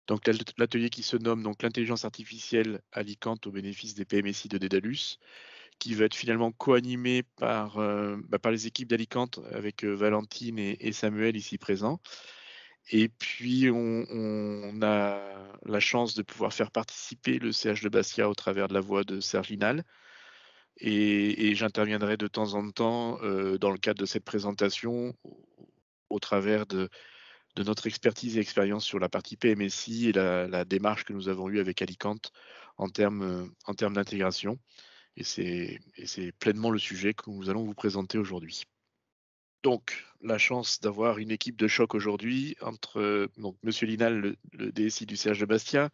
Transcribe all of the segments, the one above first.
Donc l'atelier qui se nomme donc l'intelligence artificielle Alicante au bénéfice des PMSI de Dédalus, qui va être finalement co-animé par les équipes d'Alicante avec, Valentine et Samuel ici présents. Et puis on a la chance de pouvoir faire participer le CH de Bastia au travers de la voix de Serge Linal et j'interviendrai de temps en temps, dans le cadre de cette présentation au travers de notre expertise et expérience sur la partie PMSI et la démarche que nous avons eue avec Alicante en termes d'intégration et c'est pleinement le sujet que nous allons vous présenter aujourd'hui. Donc, la chance d'avoir une équipe de choc aujourd'hui entre donc Monsieur Linal, le DSI du CH de Bastia,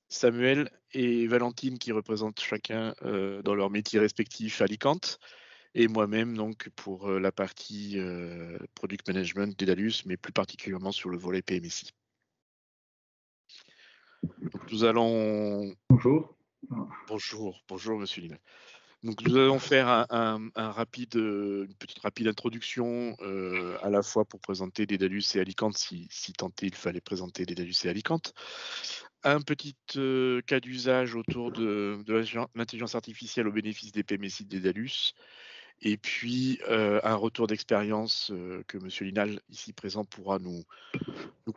Samuel et Valentine qui représentent chacun dans leur métier respectif Alicante, et moi-même donc pour la partie product management d'Edalus, mais plus particulièrement sur le volet PMSI. Donc nous allons. Bonjour. Bonjour Monsieur Linal. Donc nous allons faire une petite rapide introduction, à la fois pour présenter Dédalus et Alicante, si tant est il fallait présenter Dédalus et Alicante. Un petit cas d'usage autour de l'intelligence artificielle au bénéfice des PMSI de Dédalus. Et puis un retour d'expérience que Monsieur Linal, ici présent, pourra nous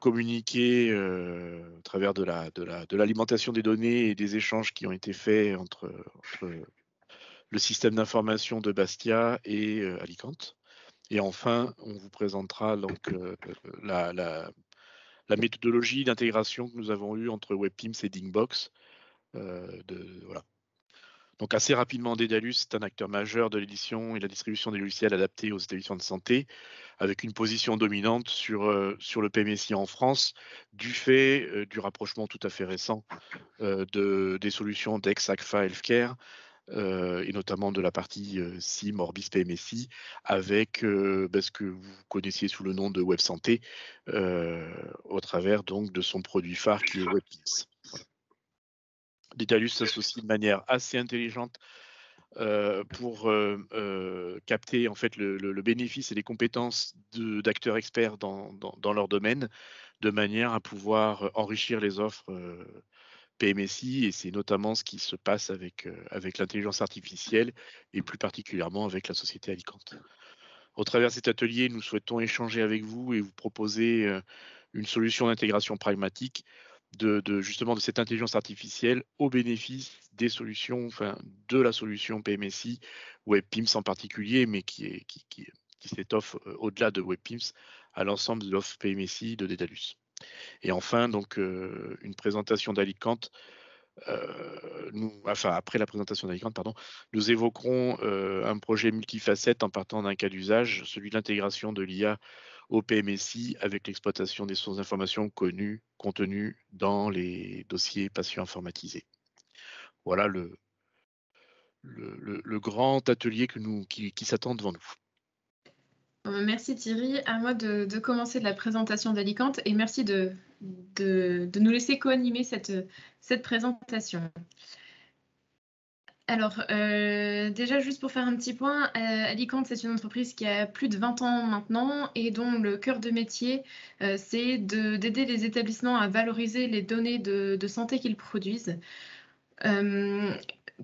communiquer au travers de l'alimentation des données et des échanges qui ont été faits entre le système d'information de Bastia et Alicante. Et enfin, on vous présentera donc la méthodologie d'intégration que nous avons eue entre WebPIMS et Dingbox. Voilà. Donc assez rapidement, Dédalus est un acteur majeur de l'édition et la distribution des logiciels adaptés aux établissements de santé, avec une position dominante sur le PMSI en France, du fait du rapprochement tout à fait récent des solutions d'ex-Agfa Healthcare, et notamment de la partie SIM, Orbis PMSI, avec ce que vous connaissiez sous le nom de Web Santé, au travers donc de son produit phare qui est WebPIMS. Voilà. Dédalus s'associe de manière assez intelligente pour capter en fait le bénéfice et les compétences d'acteurs experts dans leur domaine, de manière à pouvoir enrichir les offres PMSI, et c'est notamment ce qui se passe avec l'intelligence artificielle et plus particulièrement avec la société Alicante. Au travers de cet atelier, nous souhaitons échanger avec vous et vous proposer une solution d'intégration pragmatique justement de cette intelligence artificielle au bénéfice des solutions, enfin de la solution PMSI, WebPIMS en particulier, mais qui s'étoffe au-delà de WebPIMS à l'ensemble de l'offre PMSI de Dédalus. Et enfin, donc, une présentation d'Alicante. Après la présentation d'Alicante, pardon, nous évoquerons un projet multifacette en partant d'un cas d'usage, celui de l'intégration de l'IA au PMSI avec l'exploitation des sources d'informations contenues dans les dossiers patients informatisés. Voilà le grand atelier qui s'attend devant nous. Merci Thierry. À moi de commencer la présentation d'Alicante et merci de nous laisser co-animer cette présentation. Alors, déjà, juste pour faire un petit point, Alicante, c'est une entreprise qui a plus de 20 ans maintenant et dont le cœur de métier, c'est d'aider les établissements à valoriser les données de santé qu'ils produisent.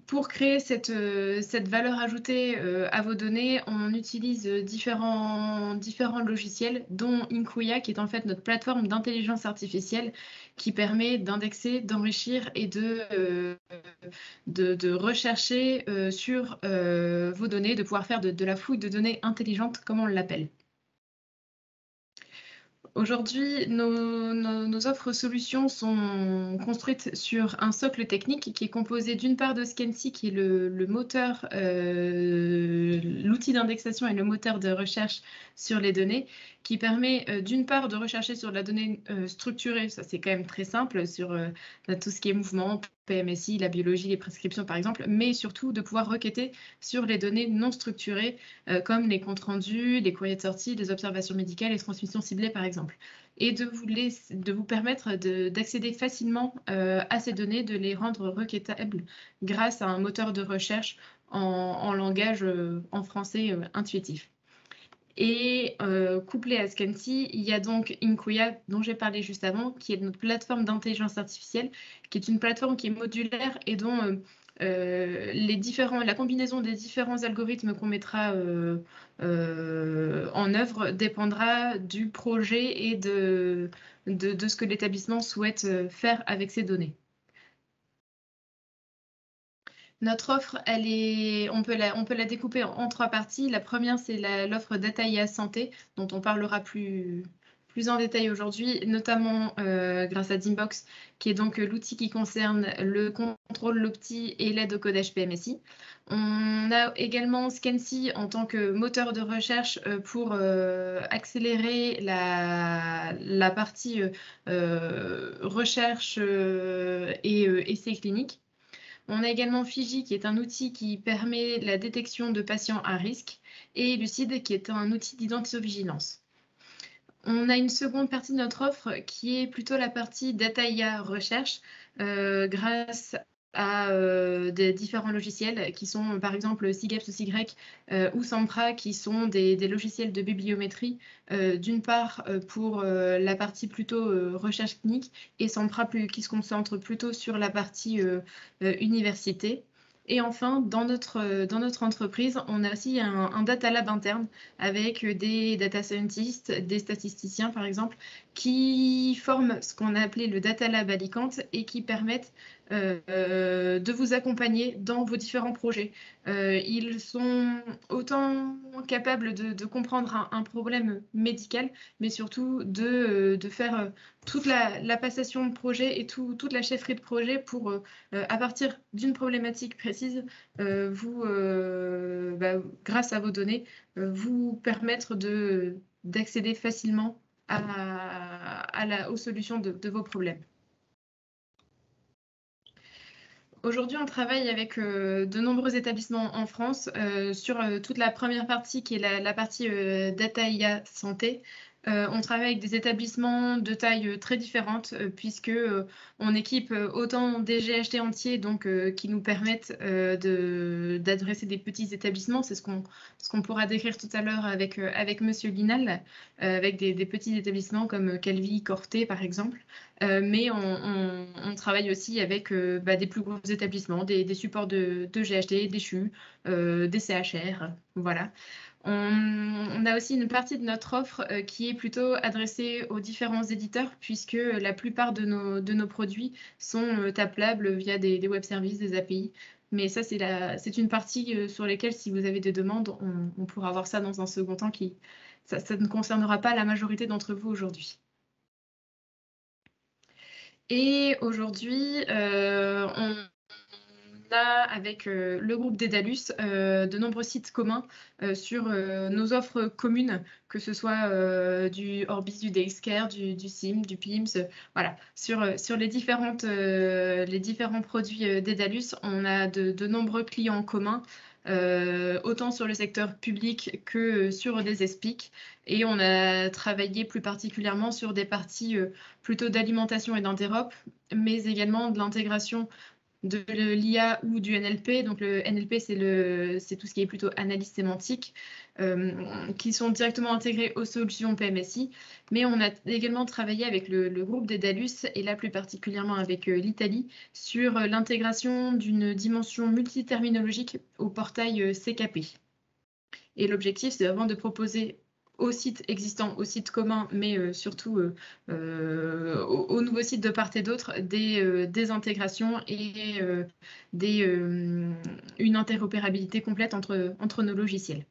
Pour créer cette valeur ajoutée à vos données, on utilise différents logiciels, dont Inkuya, qui est en fait notre plateforme d'intelligence artificielle qui permet d'indexer, d'enrichir et de rechercher sur vos données, de pouvoir faire de la fouille de données intelligentes, comme on l'appelle. Aujourd'hui, nos offres solutions sont construites sur un socle technique qui est composé d'une part de Scansi, qui est le moteur, l'outil d'indexation et le moteur de recherche sur les données, qui permet d'une part de rechercher sur la donnée structurée, ça c'est quand même très simple, sur tout ce qui est mouvement, PMSI, la biologie, les prescriptions par exemple, mais surtout de pouvoir requêter sur les données non structurées comme les comptes rendus, les courriers de sortie, les observations médicales, les transmissions ciblées par exemple. Et de vous permettre d'accéder facilement à ces données, de les rendre requêtables grâce à un moteur de recherche en langage en français intuitif. Et couplé à Scansi, il y a donc Inkuya, dont j'ai parlé juste avant, qui est notre plateforme d'intelligence artificielle, qui est une plateforme qui est modulaire et dont la combinaison des différents algorithmes qu'on mettra en œuvre dépendra du projet et de ce que l'établissement souhaite faire avec ces données. Notre offre, on peut la découper en 3 parties. La première, c'est l'offre Dataïa Santé, dont on parlera plus en détail aujourd'hui, notamment grâce à Dimbox, qui est donc l'outil qui concerne le contrôle, l'opti et l'aide au codage PMSI. On a également Scansi en tant que moteur de recherche pour accélérer la partie recherche et essais cliniques. On a également Fiji, qui est un outil qui permet la détection de patients à risque, et Lucide, qui est un outil d'identiovigilance. On a une seconde partie de notre offre qui est plutôt la partie Data IA recherche, grâce à des différents logiciels qui sont par exemple SIGEPS ou SIGREC ou Sampra, qui sont des logiciels de bibliométrie, d'une part pour la partie plutôt recherche clinique, et Sampra qui se concentre plutôt sur la partie université. Et enfin, dans notre entreprise, on a aussi un data lab interne avec des data scientists, des statisticiens par exemple, qui forment ce qu'on a appelé le Data Lab Alicante et qui permettent de vous accompagner dans vos différents projets. Ils sont autant capables de comprendre un problème médical, mais surtout de faire toute la passation de projet et toute la chefferie de projet pour, à partir d'une problématique précise, grâce à vos données, vous permettre d'accéder facilement aux solutions de vos problèmes. Aujourd'hui, on travaille avec de nombreux établissements en France sur toute la première partie qui est la partie Data IA Santé. On travaille avec des établissements de taille très différentes puisque on équipe autant des GHT entiers donc, qui nous permettent d'adresser des petits établissements. C'est ce qu'on pourra décrire tout à l'heure avec Monsieur Linal, avec des petits établissements comme Calvi, Corté par exemple. Mais on travaille aussi avec des plus gros établissements, des supports de GHT, des CHU, des CHR, voilà. On a aussi une partie de notre offre qui est plutôt adressée aux différents éditeurs, puisque la plupart de nos produits sont taplables via des web services, des API. Mais ça, c'est une partie sur laquelle, si vous avez des demandes, on pourra voir ça dans un second temps. Ça ne concernera pas la majorité d'entre vous aujourd'hui. Et aujourd'hui, on a, avec le groupe Dédalus, de nombreux sites communs sur nos offres communes, que ce soit du Orbis, du DXCare, du SIM, du PIMS. Voilà. Sur les différents produits Dédalus, on a de nombreux clients communs. Autant sur le secteur public que sur des ESPIC. Et on a travaillé plus particulièrement sur des parties plutôt d'alimentation et d'interop, mais également de l'intégration de l'IA ou du NLP. Donc le NLP, c'est tout ce qui est plutôt analyse sémantique, qui sont directement intégrés aux solutions PMSI. Mais on a également travaillé avec le groupe Dédalus, et là plus particulièrement avec l'Italie, sur l'intégration d'une dimension multiterminologique au portail CKP. Et l'objectif, c'est vraiment de proposer aux sites existants, aux sites communs, mais surtout aux nouveaux sites de part et d'autre, des intégrations et une interopérabilité complète entre nos logiciels.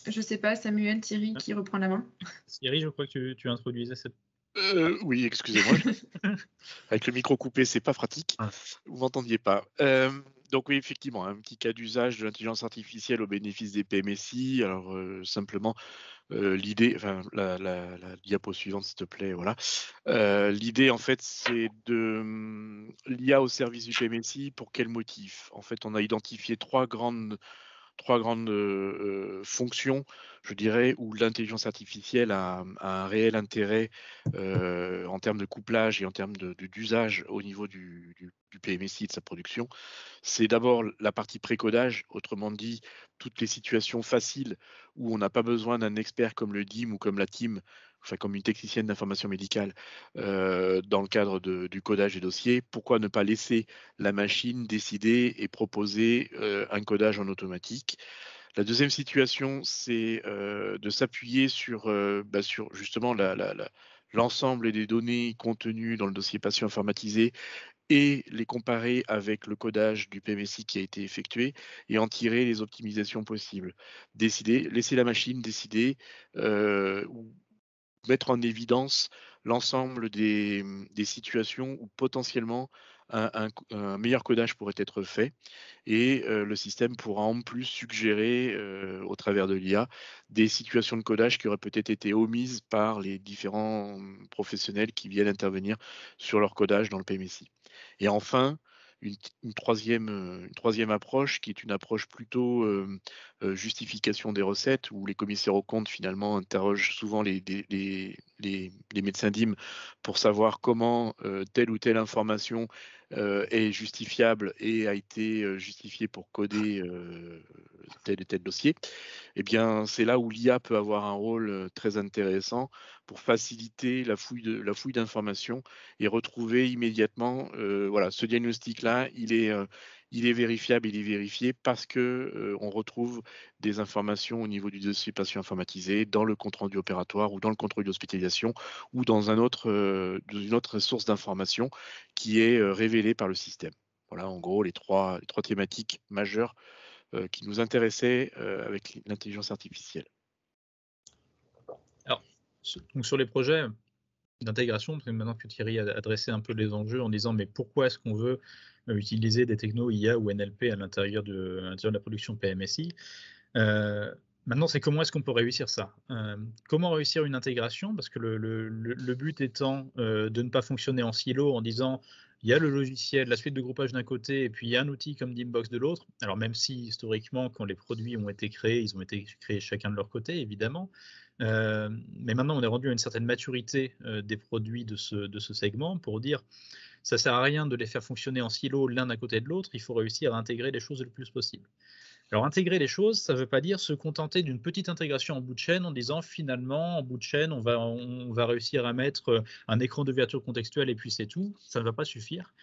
Je ne sais pas, Samuel, Thierry, qui reprend la main? Thierry, je crois que tu introduisais cette... Oui, excusez-moi. Avec le micro coupé, c'est pas pratique. Vous m'entendiez pas. Donc oui, effectivement, un petit cas d'usage de l'intelligence artificielle au bénéfice des PMSI. Alors simplement, l'idée, enfin la diapo suivante, s'il te plaît, voilà. L'idée, en fait, c'est de l'IA au service du PMSI. Pour quel motif? En fait, on a identifié trois grandes fonctions je dirais, où l'intelligence artificielle a un réel intérêt en termes de couplage et en termes d'usage au niveau du PMSI et de sa production. C'est d'abord la partie pré-codage, autrement dit, toutes les situations faciles où on n'a pas besoin d'un expert comme le DIM ou comme la team, enfin comme une technicienne d'information médicale dans le cadre du codage des dossiers. Pourquoi ne pas laisser la machine décider et proposer un codage en automatique? La deuxième situation, c'est de s'appuyer sur justement l'ensemble des données contenues dans le dossier patient informatisé et les comparer avec le codage du PMSI qui a été effectué et en tirer les optimisations possibles. Laisser la machine décider ou mettre en évidence l'ensemble des situations où potentiellement un meilleur codage pourrait être fait et le système pourra en plus suggérer, au travers de l'IA, des situations de codage qui auraient peut-être été omises par les différents professionnels qui viennent intervenir sur leur codage dans le PMSI. Et enfin, une troisième approche qui est une approche plutôt justification des recettes, où les commissaires aux comptes finalement interrogent souvent les médecins DIM pour savoir comment telle ou telle information est justifiable et a été justifiée pour coder tel et tel dossier. Eh bien, c'est là où l'IA peut avoir un rôle très intéressant pour faciliter la fouille d'informations et retrouver immédiatement, voilà, ce diagnostic-là, il est vérifiable, il est vérifié parce que on retrouve des informations au niveau du dossier patient informatisé, dans le compte rendu opératoire ou dans le compte rendu d'hospitalisation ou dans dans une autre source d'information qui est révélée par le système. Voilà, en gros, les trois thématiques majeures qui nous intéressaient avec l'intelligence artificielle. Alors, donc sur les projets d'intégration, maintenant que Thierry a adressé un peu les enjeux en disant mais pourquoi est-ce qu'on veut utiliser des technos IA ou NLP à l'intérieur de la production PMSI, maintenant, c'est comment est-ce qu'on peut réussir ça? Comment réussir une intégration? Parce que le but étant de ne pas fonctionner en silo en disant il y a le logiciel, la suite de groupage d'un côté, et puis il y a un outil comme Dimbox de l'autre. Alors même si historiquement, quand les produits ont été créés, ils ont été créés chacun de leur côté, évidemment. Mais maintenant, on est rendu à une certaine maturité des produits de ce segment pour dire ça ne sert à rien de les faire fonctionner en silo l'un à côté de l'autre, il faut réussir à intégrer les choses le plus possible. Alors intégrer les choses, ça ne veut pas dire se contenter d'une petite intégration en bout de chaîne en disant finalement en bout de chaîne on va réussir à mettre un écran d'ouverture contextuelle et puis c'est tout, ça ne va pas suffire.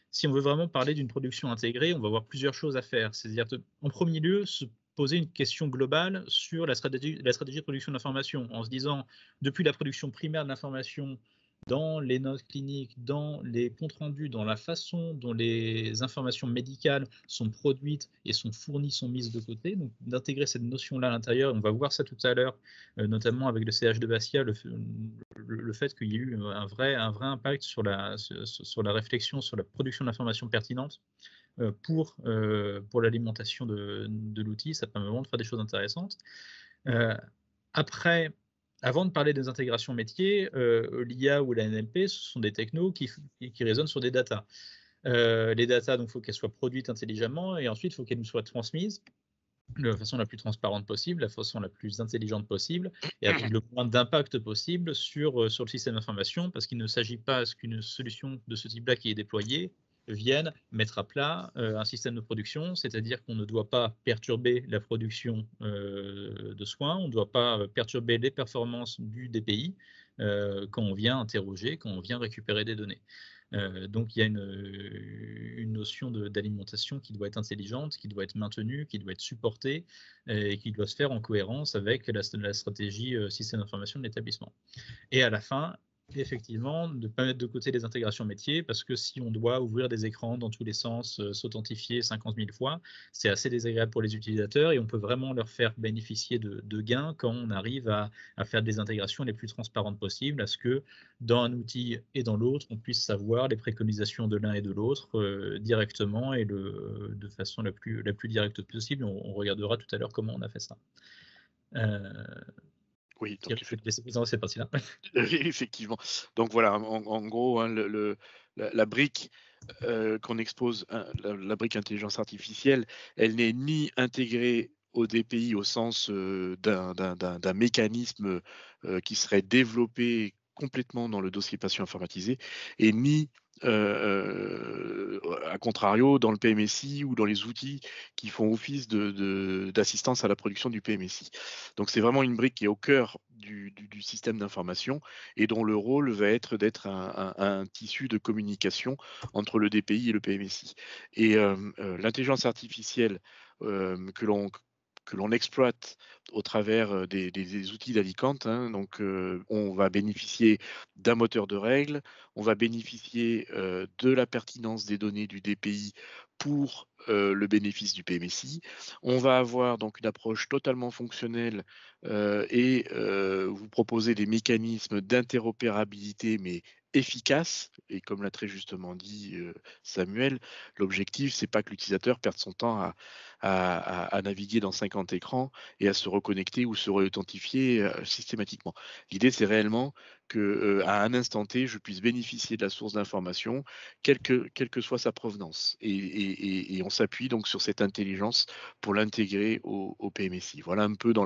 Si on veut vraiment parler d'une production intégrée, on va avoir plusieurs choses à faire. C'est-à-dire en premier lieu se poser une question globale sur la stratégie de production d'information en se disant depuis la production primaire de l'information dans les notes cliniques, dans les comptes rendus, dans la façon dont les informations médicales sont produites et sont fournies, sont mises de côté. Donc d'intégrer cette notion-là à l'intérieur, on va voir ça tout à l'heure, notamment avec le CH de Bastia, le fait qu'il y ait eu un vrai impact sur la réflexion, sur la production d'informations pertinentes pour l'alimentation de l'outil. Ça permet vraiment de faire des choses intéressantes. Après, avant de parler des intégrations métiers, l'IA ou la NLP, ce sont des technos qui résonnent sur des datas. Les datas, donc, il faut qu'elles soient produites intelligemment et ensuite, il faut qu'elles nous soient transmises de la façon la plus transparente possible, la façon la plus intelligente possible et avec le moins d'impact possible sur le système d'information, parce qu'il ne s'agit pas qu'une solution de ce type-là qui est déployée vienne mettre à plat un système de production, c'est-à-dire qu'on ne doit pas perturber la production de soins, on ne doit pas perturber les performances du DPI quand on vient interroger, quand on vient récupérer des données. Donc il y a une notion d'alimentation qui doit être intelligente, qui doit être maintenue, qui doit être supportée et qui doit se faire en cohérence avec la stratégie système d'information de l'établissement. Et à la fin, effectivement, de ne pas mettre de côté les intégrations métiers, parce que si on doit ouvrir des écrans dans tous les sens, s'authentifier 50 000 fois, c'est assez désagréable pour les utilisateurs et on peut vraiment leur faire bénéficier de gains quand on arrive à faire des intégrations les plus transparentes possibles, à ce que dans un outil et dans l'autre, on puisse savoir les préconisations de l'un et de l'autre directement et de façon la plus directe possible. On regardera tout à l'heure comment on a fait ça. Oui, donc c'est parti là. effectivement. Donc voilà, en gros, hein, la brique qu'on expose, la brique intelligence artificielle, elle n'est ni intégrée au DPI au sens d'un mécanisme qui serait développé complètement dans le dossier patient informatisé, et ni à contrario dans le PMSI ou dans les outils qui font office d'assistance à la production du PMSI. Donc c'est vraiment une brique qui est au cœur du système d'information et dont le rôle va être d'être un tissu de communication entre le DPI et le PMSI. Et l'intelligence artificielle que l'on exploite au travers des outils d'Alicante, hein, donc on va bénéficier d'un moteur de règles, on va bénéficier de la pertinence des données du DPI pour le bénéfice du PMSI. On va avoir donc une approche totalement fonctionnelle et vous proposer des mécanismes d'interopérabilité, mais efficaces. Et comme l'a très justement dit Samuel, l'objectif, c'est pas que l'utilisateur perde son temps à naviguer dans 50 écrans et à se reconnecter ou se réauthentifier systématiquement. L'idée, c'est réellement que à un instant T, je puisse bénéficier de la source d'information, quelle que soit sa provenance. Et on s'appuie donc sur cette intelligence pour l'intégrer au PMSI. Voilà un peu dans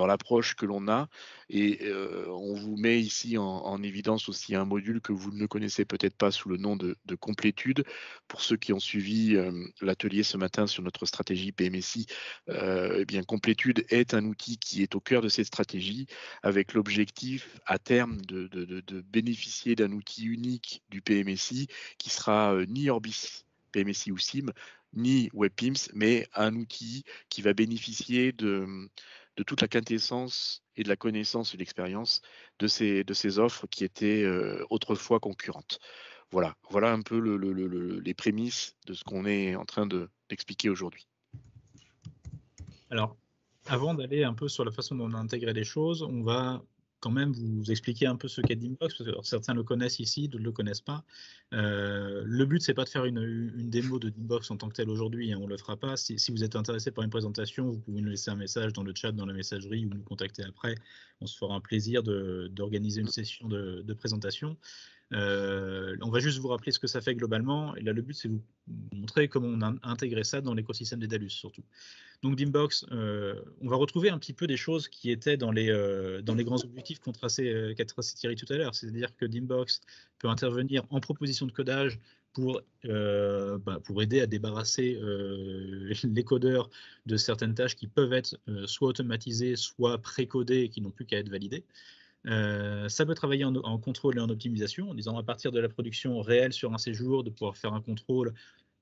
l'approche que l'on a. Et on vous met ici en évidence aussi un module que vous ne connaissez peut-être pas sous le nom de complétude. Pour ceux qui ont suivi l'atelier ce matin sur notre stratégie PMSI, eh bien complétude est un outil qui est au cœur de cette stratégie, avec l'objectif à terme de bénéficier d'un outil unique du PMSI qui sera ni Orbis PMSI ou SIM, ni WebPIMS, mais un outil qui va bénéficier de toute la quintessence et de la connaissance et de l'expérience de ces offres qui étaient autrefois concurrentes. Voilà un peu les prémices de ce qu'on est en train d'expliquer aujourd'hui. Alors, avant d'aller un peu sur la façon dont on a intégré les choses, on va quand même vous expliquer un peu ce qu'est Dimbox, parce que certains le connaissent ici, d'autres ne le connaissent pas. Le but, c'est pas de faire une démo de Dimbox en tant que tel aujourd'hui, hein, on ne le fera pas. Si vous êtes intéressé par une présentation, vous pouvez nous laisser un message dans le chat, dans la messagerie, ou nous contacter après. On se fera un plaisir d'organiser une session de présentation. On va juste vous rappeler ce que ça fait globalement. Et là, le but, c'est de vous montrer comment on a intégré ça dans l'écosystème des Dalus, surtout. Donc Dimbox, on va retrouver un petit peu des choses qui étaient dans les grands objectifs qu'a tracé Thierry tout à l'heure. C'est-à-dire que Dimbox peut intervenir en proposition de codage pour aider à débarrasser les codeurs de certaines tâches qui peuvent être soit automatisées, soit pré-codées et qui n'ont plus qu'à être validées. Ça peut travailler en contrôle et en optimisation, en disant à partir de la production réelle sur un séjour, de pouvoir faire un contrôle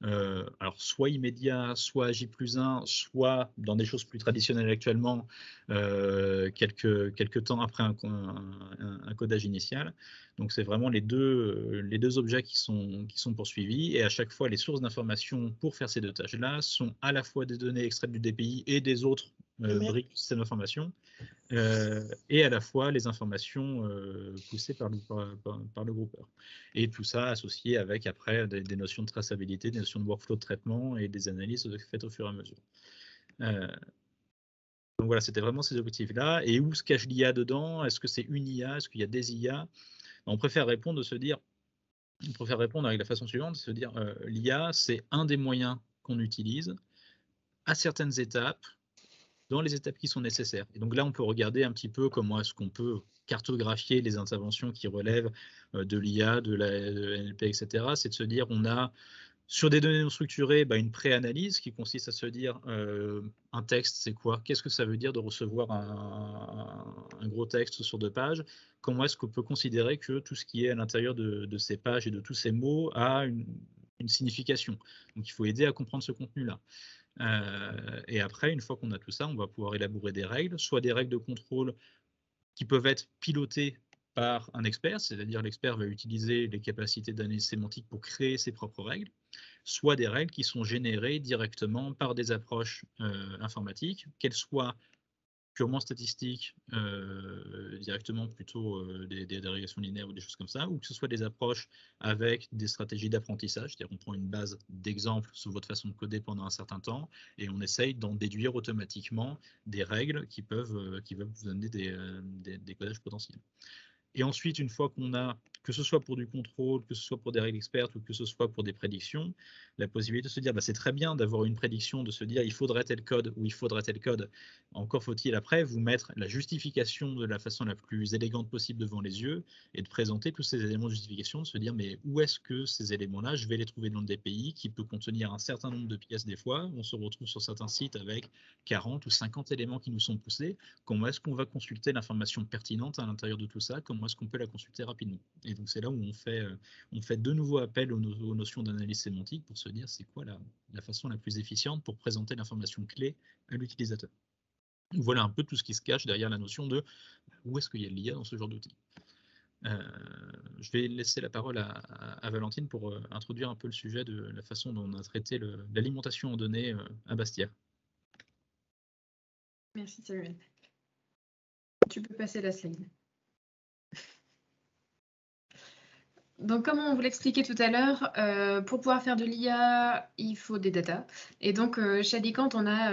alors soit immédiat, soit J+1, soit dans des choses plus traditionnelles actuellement, quelques temps après un codage initial. Donc c'est vraiment les deux objets qui sont poursuivis, et à chaque fois les sources d'informations pour faire ces deux tâches-là sont à la fois des données extraites du DPI et des autres briques du système d'information, et à la fois les informations poussées par le groupeur. Et tout ça associé avec après des notions de traçabilité, des notions de workflow de traitement et des analyses faites au fur et à mesure. Donc voilà, c'était vraiment ces objectifs-là. Et où se cache l'IA dedans? Est-ce que c'est une IA? Est-ce qu'il y a des IA? On préfère répondre avec la façon suivante, de se dire l'IA, c'est un des moyens qu'on utilise à certaines étapes, dans les étapes qui sont nécessaires. Et donc là, on peut regarder un petit peu comment est-ce qu'on peut cartographier les interventions qui relèvent de l'IA, de la NLP, etc. C'est de se dire, on a sur des données non structurées une pré-analyse qui consiste à se dire un texte, c'est quoi? Qu'est-ce que ça veut dire de recevoir un gros texte sur 2 pages? Comment est-ce qu'on peut considérer que tout ce qui est à l'intérieur de ces pages et de tous ces mots a une signification? Donc il faut aider à comprendre ce contenu-là. Et après, une fois qu'on a tout ça, on va pouvoir élaborer des règles, soit des règles de contrôle qui peuvent être pilotées par un expert, c'est-à-dire l'expert va utiliser les capacités d'analyse sémantique pour créer ses propres règles, soit des règles qui sont générées directement par des approches informatiques, qu'elles soient purement statistiques, directement plutôt des régressions linéaires ou des choses comme ça, ou que ce soit des approches avec des stratégies d'apprentissage, c'est-à-dire qu'on prend une base d'exemples sur votre façon de coder pendant un certain temps et on essaye d'en déduire automatiquement des règles qui peuvent vous donner des codages potentiels. Et ensuite, une fois qu'on a que ce soit pour du contrôle, que ce soit pour des règles expertes ou que ce soit pour des prédictions, la possibilité de se dire c'est très bien d'avoir une prédiction, de se dire il faudrait tel code ou il faudrait tel code, encore faut-il après vous mettre la justification de la façon la plus élégante possible devant les yeux et de présenter tous ces éléments de justification, de se dire mais où est-ce que ces éléments-là, je vais les trouver dans le DPI qui peut contenir un certain nombre de pièces des fois, on se retrouve sur certains sites avec 40 ou 50 éléments qui nous sont poussés, comment est-ce qu'on va consulter l'information pertinente à l'intérieur de tout ça, comment est-ce qu'on peut la consulter rapidement. Et donc c'est là où on fait de nouveau appel aux notions d'analyse sémantique pour se dire c'est quoi la façon la plus efficiente pour présenter l'information clé à l'utilisateur. Voilà un peu tout ce qui se cache derrière la notion de où est-ce qu'il y a de l'IA dans ce genre d'outil. Je vais laisser la parole à Valentine pour introduire un peu le sujet de la façon dont on a traité l'alimentation en données à Bastia. Merci Samuel. Tu peux passer la slide. Donc, comme on vous l'expliquait tout à l'heure, pour pouvoir faire de l'IA, il faut des datas. Et donc, chez Alicant, on a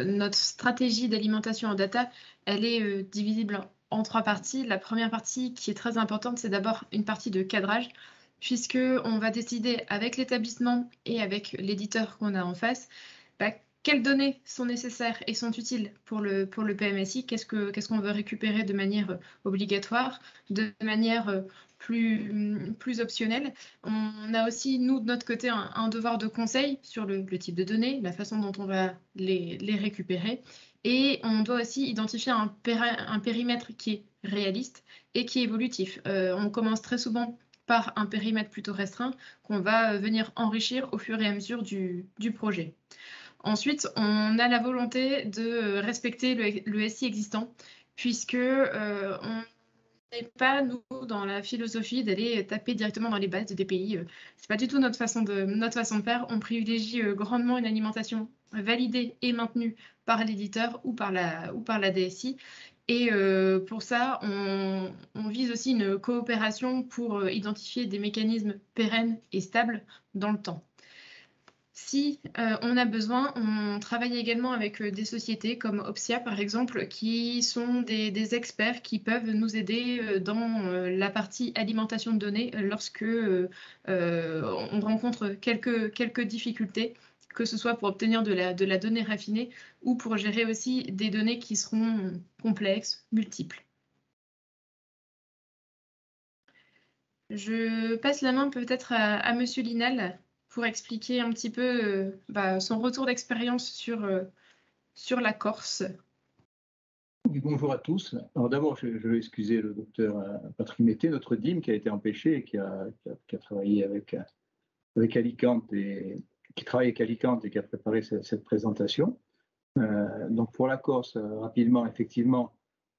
notre stratégie d'alimentation en data, elle est divisible en 3 parties. La première partie, qui est très importante, c'est d'abord une partie de cadrage, puisqu'on va décider avec l'établissement et avec l'éditeur qu'on a en face, quelles données sont nécessaires et sont utiles pour le PMSI, qu'est-ce qu'on veut récupérer de manière obligatoire, de manière plus optionnelle. On a aussi, nous, de notre côté, un devoir de conseil sur le type de données, la façon dont on va les récupérer. Et on doit aussi identifier un périmètre qui est réaliste et qui est évolutif. On commence très souvent par un périmètre plutôt restreint qu'on va venir enrichir au fur et à mesure du projet. Ensuite, on a la volonté de respecter le SI existant, puisque on n'est pas, nous, dans la philosophie d'aller taper directement dans les bases de DPI. C'est pas du tout notre façon de faire. On privilégie grandement une alimentation validée et maintenue par l'éditeur ou par la DSI. Et pour ça, on vise aussi une coopération pour identifier des mécanismes pérennes et stables dans le temps. Si on a besoin, on travaille également avec des sociétés comme Opsia, par exemple, qui sont des experts qui peuvent nous aider dans la partie alimentation de données lorsque on rencontre quelques difficultés, que ce soit pour obtenir de la donnée raffinée ou pour gérer aussi des données qui seront complexes, multiples. Je passe la main peut-être à Monsieur Linal pour expliquer un petit peu son retour d'expérience sur la Corse. Oui, bonjour à tous. Alors d'abord, je veux excuser le docteur Patrick Mété, notre DIM, qui a été empêché et qui a travaillé avec Alicante et qui travaille avec Alicante et qui a préparé cette présentation. Donc pour la Corse, rapidement, effectivement,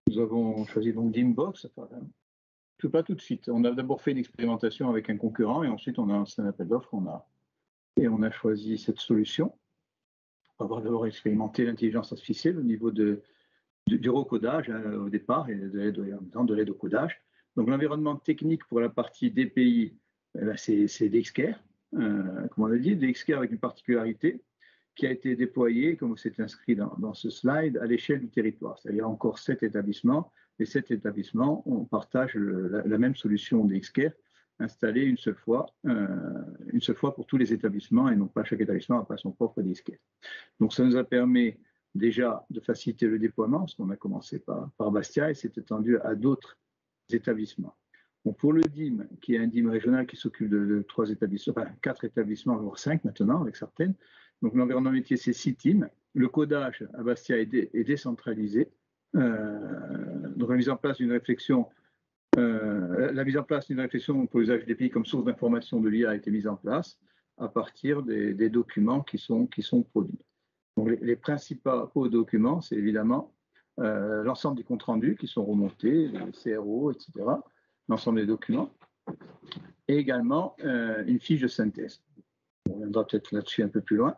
nous avons choisi donc DIMBox. Pas tout de suite. On a d'abord fait une expérimentation avec un concurrent et ensuite on a lancé un appel d'offres. On a choisi cette solution. On va d'abord expérimenter l'intelligence artificielle au niveau du recodage au départ et de l'aide au codage. Donc l'environnement technique pour la partie DPI, c'est DXCare, comme on l'a dit, DXCare avec une particularité qui a été déployée, comme c'est inscrit dans ce slide, à l'échelle du territoire. C'est-à-dire encore 7 établissements. Et 7 établissements, on partage la même solution DXCare installée une seule fois pour tous les établissements et non pas chaque établissement n'a pas son propre DXCare. Donc ça nous a permis déjà de faciliter le déploiement, parce qu'on a commencé par Bastia et s'est étendu à d'autres établissements. Bon, pour le DIM, qui est un DIM régional qui s'occupe de 3 établissements, enfin 4 établissements, voire 5 maintenant avec certaines. Donc l'environnement métier, c'est 6 teams. Le codage à Bastia est décentralisé. Donc la mise en place d'une réflexion pour l'usage des pays comme source d'information de l'IA a été mise en place à partir des documents qui sont produits. Donc les principaux documents, c'est évidemment l'ensemble des comptes rendus qui sont remontés, les CRO, etc., l'ensemble des documents, et également une fiche de synthèse. On reviendra peut-être là-dessus un peu plus loin,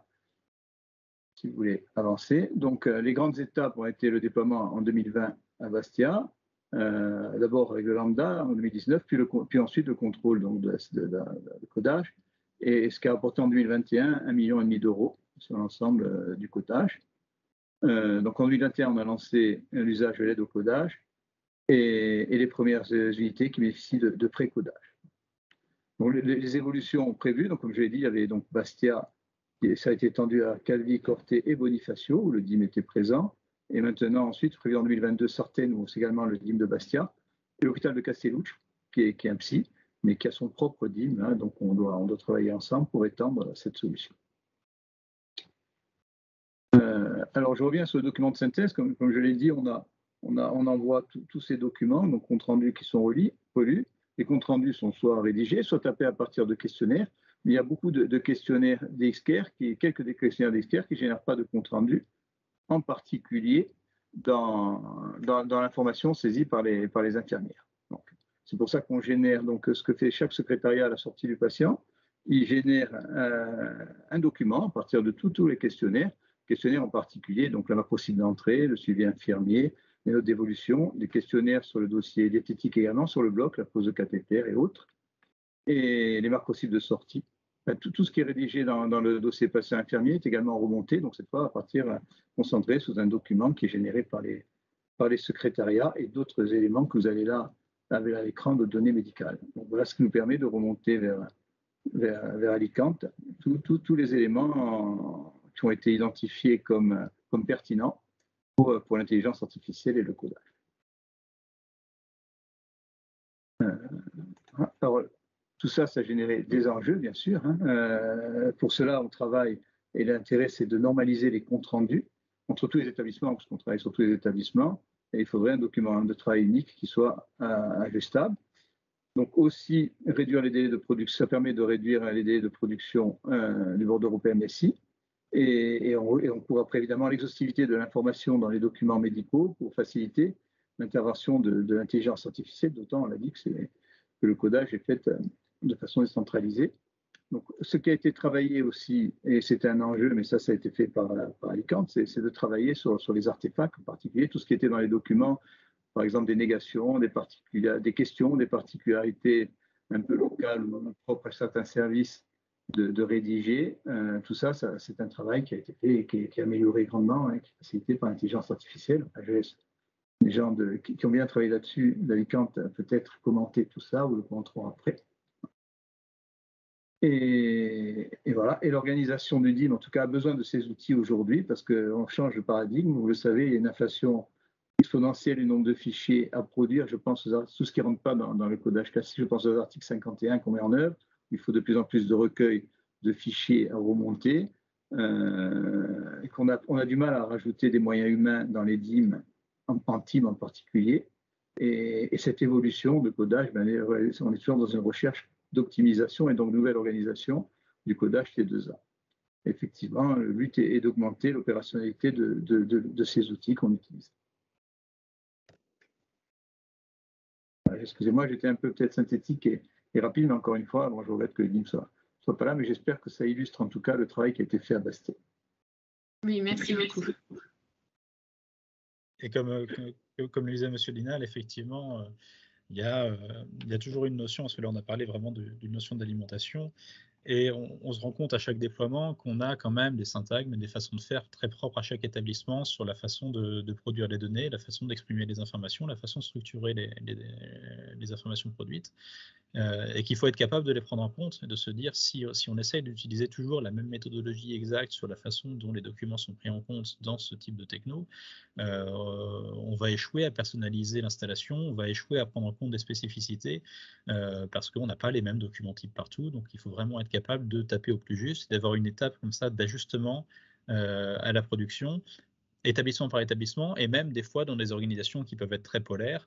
si vous voulez avancer. Donc les grandes étapes ont été le déploiement en 2020 à Bastia, d'abord avec le Lambda en 2019, puis ensuite le contrôle donc, de codage, et ce qui a apporté en 2021 1,5 million d'euros sur l'ensemble du codage. Donc en 2021, on a lancé l'usage de l'aide au codage. et les premières unités qui bénéficient de pré-codage. Donc, les évolutions prévues, donc, comme je l'ai dit, il y avait donc Bastia, ça a été étendu à Calvi, Corté et Bonifacio, où le DIM était présent. Et maintenant, ensuite, prévu en 2022, Sartène, où c'est également le DIM de Bastia, et l'hôpital de Castellucci, qui est un psy, mais qui a son propre DIM. Hein, donc, on doit travailler ensemble pour étendre cette solution. Alors, je reviens sur le document de synthèse. Comme je l'ai dit, on envoie tous ces documents, donc comptes rendus qui sont relus. Les comptes rendus sont soit rédigés, soit tapés à partir de questionnaires. Mais il y a beaucoup de questionnaires d'experts, quelques des questionnaires d'experts qui ne génèrent pas de compte rendu, en particulier dans l'information saisie par les infirmières. C'est pour ça qu'on génère donc ce que fait chaque secrétariat à la sortie du patient. Il génère un document à partir de tous les questionnaires en particulier, donc la marque possible d'entrée, le suivi infirmier, les notes d'évolution, des questionnaires sur le dossier diététique également, sur le bloc, la pose de cathéter et autres, et les marques possibles de sortie. Tout ce qui est rédigé dans le dossier patient infirmier est également remonté, donc cette fois à partir concentré sous un document qui est généré par les secrétariats et d'autres éléments que vous avez là à l'écran de données médicales. Donc voilà ce qui nous permet de remonter vers Alicante tous les éléments qui ont été identifiés comme pertinents pour l'intelligence artificielle et le codage. Alors, tout ça, ça a généré des enjeux, bien sûr. Hein. Pour cela, on travaille, et l'intérêt, c'est de normaliser les comptes rendus entre tous les établissements, parce qu'on travaille sur tous les établissements, et il faudrait un document de travail unique qui soit ajustable. Donc aussi, réduire les délais de production, ça permet de réduire les délais de production du bordereau PMSI, et on court après évidemment l'exhaustivité de l'information dans les documents médicaux pour faciliter l'intervention de l'intelligence artificielle, d'autant on l'a dit que le codage est fait de façon décentralisée. Donc, ce qui a été travaillé aussi, et c'était un enjeu, mais ça a été fait par Alicante, c'est de travailler sur les artefacts, en particulier tout ce qui était dans les documents, par exemple des négations, des questions, des particularités un peu locales ou propres à certains services de rédiger. Tout ça, c'est un travail qui a été fait et qui est amélioré grandement, hein, qui est facilité par l'intelligence artificielle. Enfin, je laisse les gens qui ont bien travaillé là-dessus, d'Alicante, peut-être commenter tout ça ou le commenteront après. Et voilà. Et l'organisation du DIM, en tout cas, a besoin de ces outils aujourd'hui parce qu'on change de paradigme. Vous le savez, il y a une inflation exponentielle du nombre de fichiers à produire. Je pense à tout ce qui ne rentre pas dans le codage classique. Je pense aux articles 51 qu'on met en œuvre. Il faut de plus en plus de recueils de fichiers à remonter. Et on a du mal à rajouter des moyens humains dans les DIM, en team en particulier. Et cette évolution de codage, on est toujours dans une recherche d'optimisation et donc nouvelle organisation du codage T2A. Effectivement, le but est d'augmenter l'opérationnalité de ces outils qu'on utilise. Excusez-moi, j'étais un peu peut-être synthétique et rapide, mais encore une fois, je regrette que le DIM ne soit pas là, mais j'espère que ça illustre en tout cas le travail qui a été fait à Bastia. Oui, merci beaucoup. Et comme le disait M. Linal, effectivement, il y a toujours une notion, parce que là on a parlé vraiment d'une notion d'alimentation, et on se rend compte à chaque déploiement qu'on a quand même des syntagmes et des façons de faire très propres à chaque établissement sur la façon de produire les données, la façon d'exprimer les informations, la façon de structurer les informations produites. Et qu'il faut être capable de les prendre en compte et de se dire si on essaye d'utiliser toujours la même méthodologie exacte sur la façon dont les documents sont pris en compte dans ce type de techno, on va échouer à personnaliser l'installation, on va échouer à prendre en compte des spécificités parce qu'on n'a pas les mêmes documents types partout. Donc il faut vraiment être capable de taper au plus juste, d'avoir une étape comme ça d'ajustement à la production, établissement par établissement, et même des fois dans des organisations qui peuvent être très polaires,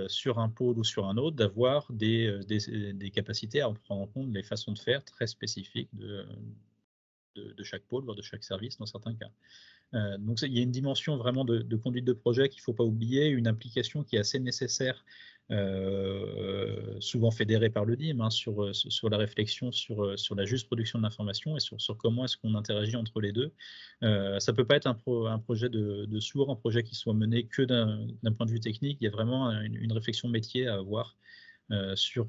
sur un pôle ou sur un autre, d'avoir des capacités à en prendre en compte les façons de faire très spécifiques de chaque pôle, voire de chaque service dans certains cas. Donc il y a une dimension vraiment de conduite de projet qu'il ne faut pas oublier, une implication qui est assez nécessaire, souvent fédérée par le DIM, hein, sur la réflexion sur la juste production de l'information et sur comment est-ce qu'on interagit entre les deux. Ça ne peut pas être un projet de sourd, un projet qui soit mené que d'un point de vue technique. Il y a vraiment une réflexion métier à avoir sur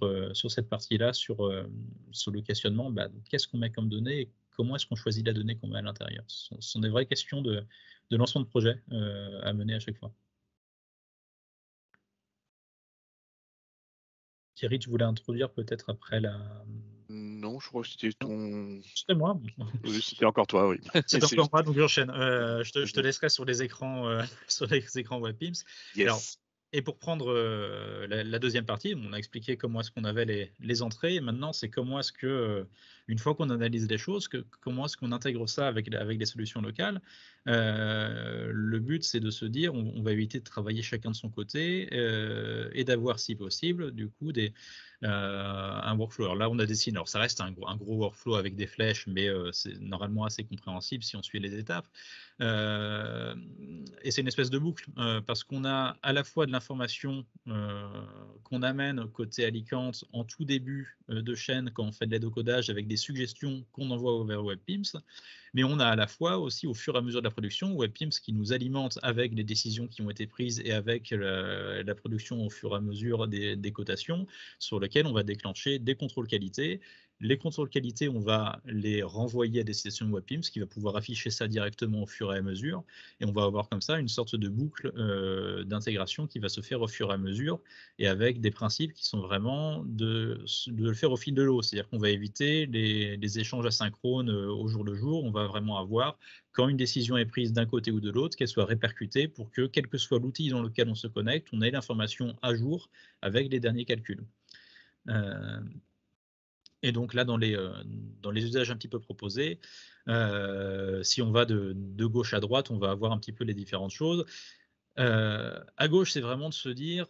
cette partie-là, sur le questionnement, qu'est-ce qu'on met comme données et comment est-ce qu'on choisit la donnée qu'on met à l'intérieur. Ce sont des vraies questions de lancement de projet à mener à chaque fois. Thierry, tu voulais introduire peut-être après la... Non, je crois que c'était ton... C'était moi. Oui, c'était encore toi, oui. C'est C'est encore moi, juste- donc j'enchaîne. Je te laisserai sur les écrans, sur les écrans WebPIMS. Alors, Yes. et pour prendre la deuxième partie, on a expliqué comment est-ce qu'on avait les entrées. Et maintenant, c'est comment est-ce que, une fois qu'on analyse les choses, comment est-ce qu'on intègre ça avec des solutions locales. Le but, c'est de se dire, on va éviter de travailler chacun de son côté et d'avoir, si possible, du coup, un workflow. Alors là, on a dessiné. Alors ça reste un gros workflow avec des flèches, mais c'est normalement assez compréhensible si on suit les étapes. Et c'est une espèce de boucle parce qu'on a à la fois de l'information qu'on amène côté Alicante en tout début de chaîne quand on fait de l'aide au codage avec des suggestions qu'on envoie vers WebPIMS, mais on a à la fois aussi au fur et à mesure de la production WebPIMS qui nous alimente avec les décisions qui ont été prises et avec la production au fur et à mesure des cotations sur lesquelles on va déclencher des contrôles qualité. Les contrôles qualité, on va les renvoyer à destination de WebPIMS qui va pouvoir afficher ça directement au fur et à mesure. Et on va avoir comme ça une sorte de boucle d'intégration qui va se faire au fur et à mesure et avec des principes qui sont vraiment de le faire au fil de l'eau. C'est-à-dire qu'on va éviter les échanges asynchrones au jour le jour. On va vraiment avoir, quand une décision est prise d'un côté ou de l'autre, qu'elle soit répercutée pour que, quel que soit l'outil dans lequel on se connecte, on ait l'information à jour avec les derniers calculs. Et donc là, dans les usages un petit peu proposés, si on va de gauche à droite, on va avoir un petit peu les différentes choses. À gauche, c'est vraiment de se dire,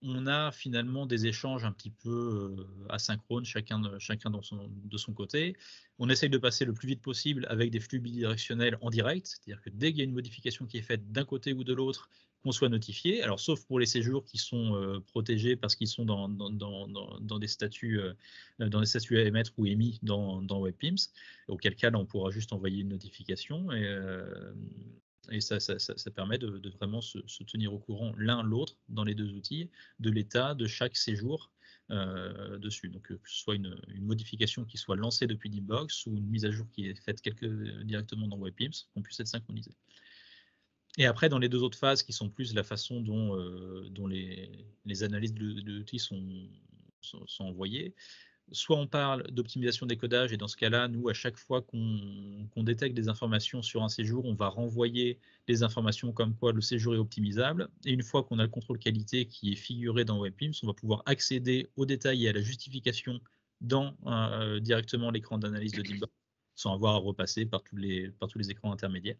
on a finalement des échanges un petit peu asynchrones, chacun de son côté. On essaye de passer le plus vite possible avec des flux bidirectionnels en direct, c'est-à-dire que dès qu'il y a une modification qui est faite d'un côté ou de l'autre, qu'on soit notifié. Alors, sauf pour les séjours qui sont protégés parce qu'ils sont dans des statuts à émettre ou émis dans WebPIMS, auquel cas, là, on pourra juste envoyer une notification et ça permet de vraiment se tenir au courant l'un l'autre dans les deux outils de l'état de chaque séjour dessus. Donc, que ce soit une modification qui soit lancée depuis Dimbox ou une mise à jour qui est faite directement dans WebPIMS, qu'on puisse être synchronisé. Et après, dans les deux autres phases qui sont plus la façon dont les analyses de l'outil sont envoyées, soit on parle d'optimisation des codages, et dans ce cas-là, nous, à chaque fois qu'on détecte des informations sur un séjour, on va renvoyer des informations comme quoi le séjour est optimisable. Et une fois qu'on a le contrôle qualité qui est figuré dans WebPIMS, on va pouvoir accéder aux détails et à la justification dans directement l'écran d'analyse de Dimbox, sans avoir à repasser par tous les écrans intermédiaires.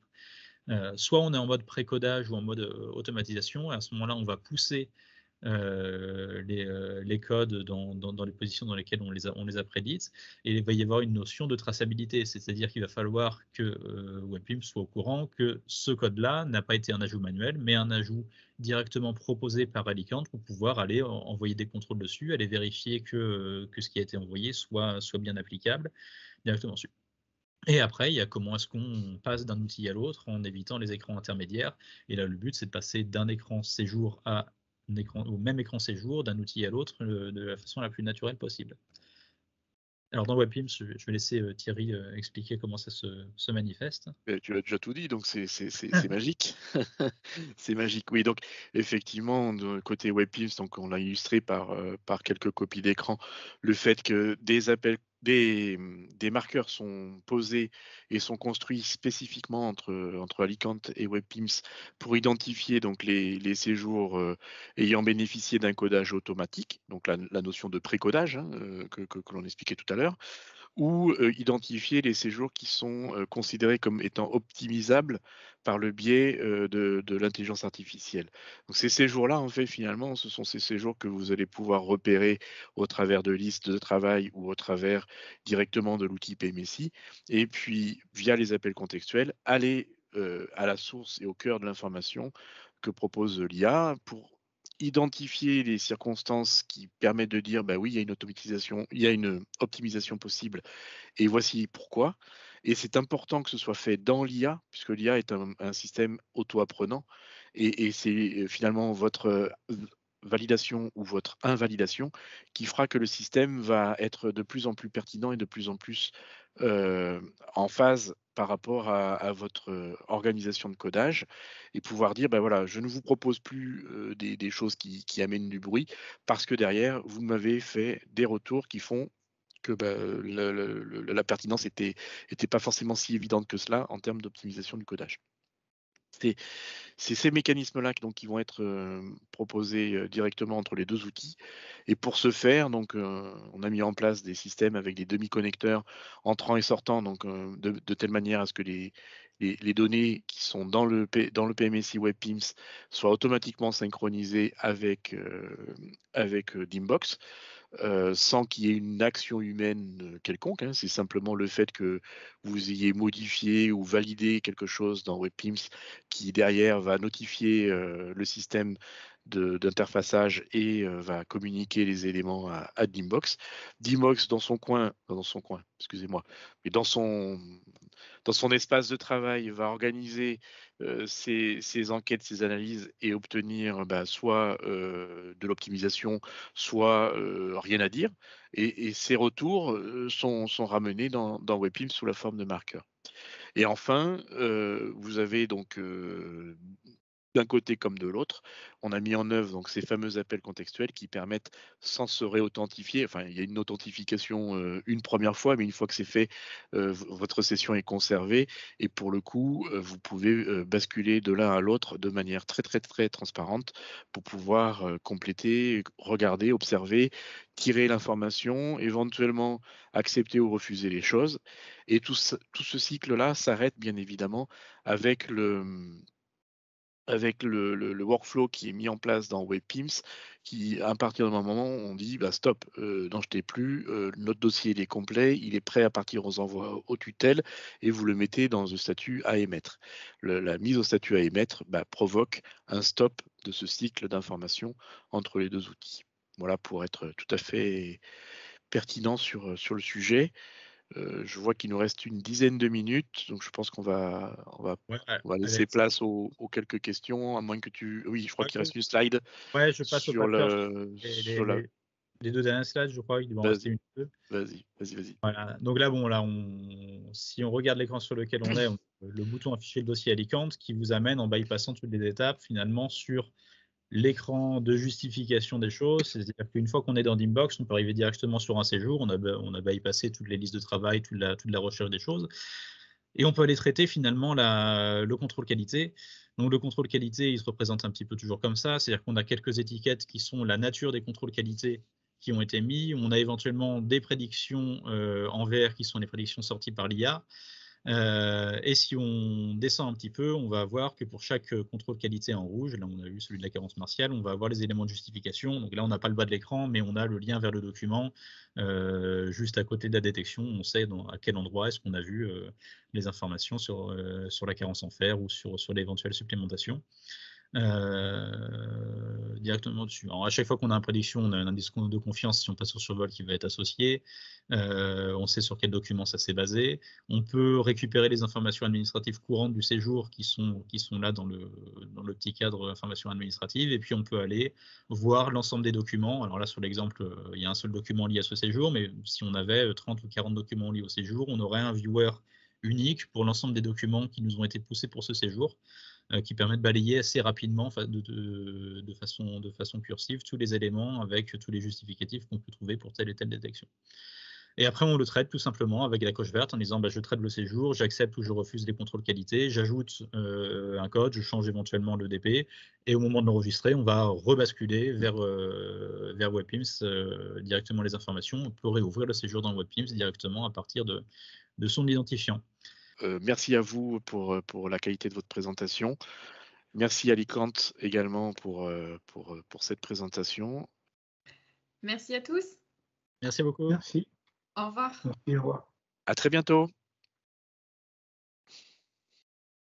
Soit on est en mode pré-codage ou en mode automatisation, et à ce moment-là, on va pousser les codes dans les positions dans lesquelles on les a prédites, et il va y avoir une notion de traçabilité, c'est-à-dire qu'il va falloir que WebPIMS soit au courant que ce code-là n'a pas été un ajout manuel, mais un ajout directement proposé par Alicante pour pouvoir aller envoyer des contrôles dessus, aller vérifier que ce qui a été envoyé soit bien applicable directement dessus. Et après, il y a comment est-ce qu'on passe d'un outil à l'autre en évitant les écrans intermédiaires. Et là, le but, c'est de passer d'un écran séjour au même écran séjour, d'un outil à l'autre, de la façon la plus naturelle possible. Alors, dans WebPIMS, je vais laisser Thierry expliquer comment ça se manifeste. Tu as déjà tout dit, donc c'est magique. C'est magique, oui. Donc, effectivement, de côté WebPIMS, donc on l'a illustré par quelques copies d'écran, le fait que des marqueurs sont posés et sont construits spécifiquement entre Alicante et WebPIMS pour identifier donc les séjours ayant bénéficié d'un codage automatique, donc la notion de pré-codage que l'on expliquait tout à l'heure, ou identifier les séjours qui sont considérés comme étant optimisables par le biais de l'intelligence artificielle. Donc ces séjours-là, en fait, finalement, ce sont ces séjours que vous allez pouvoir repérer au travers de listes de travail ou au travers directement de l'outil PMSI, et puis via les appels contextuels, aller à la source et au cœur de l'information que propose l'IA pour identifier les circonstances qui permettent de dire bah oui, il y a une optimisation possible et voici pourquoi. Et c'est important que ce soit fait dans l'IA, puisque l'IA est un système auto-apprenant et c'est finalement votre validation ou votre invalidation qui fera que le système va être de plus en plus pertinent et de plus en plus en phase par rapport à votre organisation de codage et pouvoir dire, ben voilà, je ne vous propose plus des choses qui amènent du bruit parce que derrière, vous m'avez fait des retours qui font que la pertinence était pas forcément si évidente que cela en termes d'optimisation du codage. C'est ces mécanismes-là qui vont être proposés directement entre les deux outils. Et pour ce faire, donc, on a mis en place des systèmes avec des demi-connecteurs entrant et sortant, donc, de telle manière à ce que les données qui sont dans le PMSI WebPIMS soient automatiquement synchronisées avec Dimbox. Sans qu'il y ait une action humaine quelconque, hein. C'est simplement le fait que vous ayez modifié ou validé quelque chose dans WebPIMS qui derrière va notifier le système d'interfaçage et va communiquer les éléments à Dimbox. Dimbox dans son coin, excusez-moi, mais dans son espace de travail, va organiser ses enquêtes, ses analyses et obtenir soit de l'optimisation, soit rien à dire. Et ces retours sont ramenés dans WebPIM sous la forme de marqueurs. Et enfin, vous avez donc d'un côté comme de l'autre, on a mis en œuvre donc ces fameux appels contextuels qui permettent, sans se réauthentifier, enfin il y a une authentification une première fois, mais une fois que c'est fait, votre session est conservée et pour le coup, vous pouvez basculer de l'un à l'autre de manière très très très transparente pour pouvoir compléter, regarder, observer, tirer l'information, éventuellement accepter ou refuser les choses. Et tout ce cycle-là s'arrête bien évidemment avec le workflow qui est mis en place dans WebPIMS, qui, à partir d'un moment, on dit stop, n'en jetez plus, notre dossier il est complet, il est prêt à partir aux envois aux tutelles, et vous le mettez dans le statut à émettre. La mise au statut à émettre provoque un stop de ce cycle d'information entre les deux outils. Voilà pour être tout à fait pertinent sur le sujet. Je vois qu'il nous reste une dizaine de minutes, donc je pense qu'on va laisser place aux quelques questions, à moins que tu... Oui, je crois qu'il reste une slide Ouais, je passe au sur passage. Les deux dernières slides, je crois, il doit en rester une ou deux. Vas-y. Voilà. Donc là, si on regarde l'écran sur lequel on est, le bouton afficher le dossier Alicante qui vous amène en bypassant toutes les étapes finalement sur l'écran de justification des choses. C'est-à-dire qu'une fois qu'on est dans Dimbox, on peut arriver directement sur un séjour. On a bypassé toutes les listes de travail, toute la recherche des choses. Et on peut aller traiter finalement le contrôle qualité. Donc le contrôle qualité, il se représente un petit peu toujours comme ça. C'est-à-dire qu'on a quelques étiquettes qui sont la nature des contrôles qualité qui ont été mis. On a éventuellement des prédictions en vert qui sont les prédictions sorties par l'IA. Et si on descend un petit peu, on va voir que pour chaque contrôle qualité en rouge, là on a vu celui de la carence martiale, on va avoir les éléments de justification. Donc là on n'a pas le bas de l'écran, mais on a le lien vers le document juste à côté de la détection. On sait à quel endroit est-ce qu'on a vu les informations sur la carence en fer ou sur l'éventuelle supplémentation. Directement dessus. Alors à chaque fois qu'on a une prédiction, on a un indice de confiance si on passe sur survol qui va être associé. On sait sur quel document ça s'est basé. On peut récupérer les informations administratives courantes du séjour qui sont là dans le petit cadre information administrative. Et puis on peut aller voir l'ensemble des documents. Alors là sur l'exemple, il y a un seul document lié à ce séjour, mais si on avait 30 ou 40 documents liés au séjour, on aurait un viewer unique pour l'ensemble des documents qui nous ont été poussés pour ce séjour, qui permet de balayer assez rapidement de façon cursive tous les éléments avec tous les justificatifs qu'on peut trouver pour telle et telle détection. Et après, on le traite tout simplement avec la coche verte en disant je traite le séjour, j'accepte ou je refuse les contrôles qualité, j'ajoute un code, je change éventuellement le DP, et au moment de l'enregistrer, on va rebasculer vers WebPIMS directement les informations. On peut réouvrir le séjour dans WebPIMS directement à partir de son identifiant. Merci à vous pour la qualité de votre présentation. Merci Alicante également pour cette présentation. Merci à tous. Merci beaucoup. Merci. Au revoir. Merci, au revoir. À très bientôt.